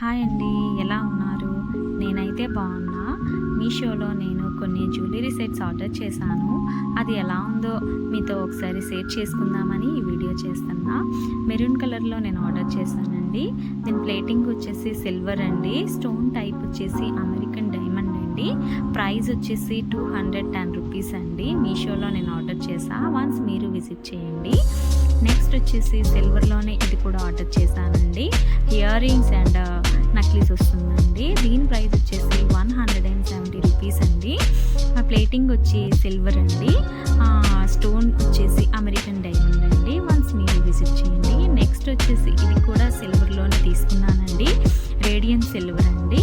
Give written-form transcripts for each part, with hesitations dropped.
Hi అండి, ఎలా ఉన్నారు? నేనైతే బాగున్నా. మీషోలో నేను కొన్ని జ్యువెలరీ సెట్స్ ఆర్డర్ చేశాను. అది ఎలా ఉందో మీతో ఒకసారి షేర్ చేసుకుందామని ఈ వీడియో చేస్తున్నా. మెరూన్ కలర్లో నేను ఆర్డర్ చేశానండి. దీని ప్లేటింగ్ వచ్చేసి సిల్వర్ అండి. స్టోన్ టైప్ వచ్చేసి అమెరికన్ డైమండ్ అండి. ప్రైస్ వచ్చేసి 210 రూపీస్ అండి. మీషోలో నేను ఆర్డర్ చేశా. వన్స్ మీరు విజిట్ చేయండి. నెక్స్ట్ వచ్చేసి సిల్వర్లోనే ఇది కూడా ఆర్డర్ చేశానండి. ఇయర్ రింగ్స్ అండ్ నక్లీస్ వస్తుందండి. దీని ప్రైస్ వచ్చేసి 170 రూపీస్ అండి. ప్లేటింగ్ వచ్చి సిల్వర్ అండి. స్టోన్ వచ్చేసి అమెరికన్ డైమండ్ అండి. వన్స్ మీరు విజిట్ చేయండి. నెక్స్ట్ వచ్చేసి ఇది కూడా సిల్వర్లోనే తీసుకున్నానండి. రేడియన్ సిల్వర్ అండి.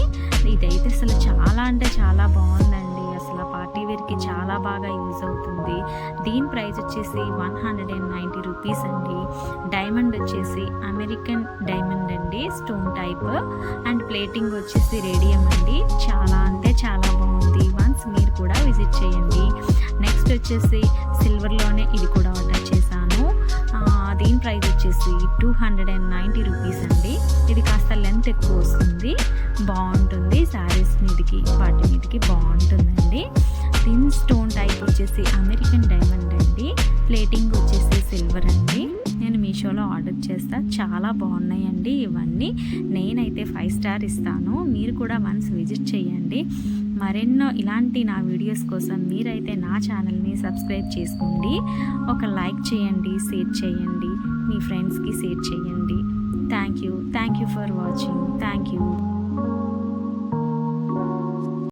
ఇదైతే అసలు చాలా అంటే చాలా బాగుందండి. అసలు పార్టీ వేర్కి చాలా బాగా యూజ్ అవుతుంది. దీని ప్రైస్ వచ్చేసి 190 రూపీస్ అండి. డైమండ్ వచ్చేసి అమెరికన్ డైమండ్ అండి, స్టోన్ టైప్. అండ్ ప్లేటింగ్ వచ్చేసి రేడియం అండి. చాలా అంటే చాలా బాగుంది. వన్స్ మీరు కూడా విజిట్ చేయండి. నెక్స్ట్ వచ్చేసి సిల్వర్లోనే ఇది కూడా ఆర్డర్ చేశాను. దీని ప్రైస్ వచ్చేసి 290 రూపీస్ అండి. ఇది కాస్త లెంత్ ఎక్కువ వస్తుంది, బాగుంటుంది. శారీస్ మీదకి వాటి మీదకి బాగుంటుందండి. దీని స్టోన్ టైప్ వచ్చేసి అమెరికన్ డైమండ్ అండి. ప్లేటింగ్ వచ్చేసి సిల్వర్ అండి. నేను మీషోలో ఆర్డర్ చేస్తా. చాలా బాగున్నాయండి ఇవన్నీ. నేనైతే 5 స్టార్ ఇస్తాను. మీరు కూడా వన్స్ విజిట్ చేయండి. మరెన్నో ఇలాంటి నా వీడియోస్ కోసం మీరైతే నా ఛానల్ని సబ్స్క్రైబ్ చేసుకోండి. ఒక లైక్ చేయండి, షేర్ చేయండి, మీ ఫ్రెండ్స్కి షేర్ చేయండి. Thank you for watching. Thank you.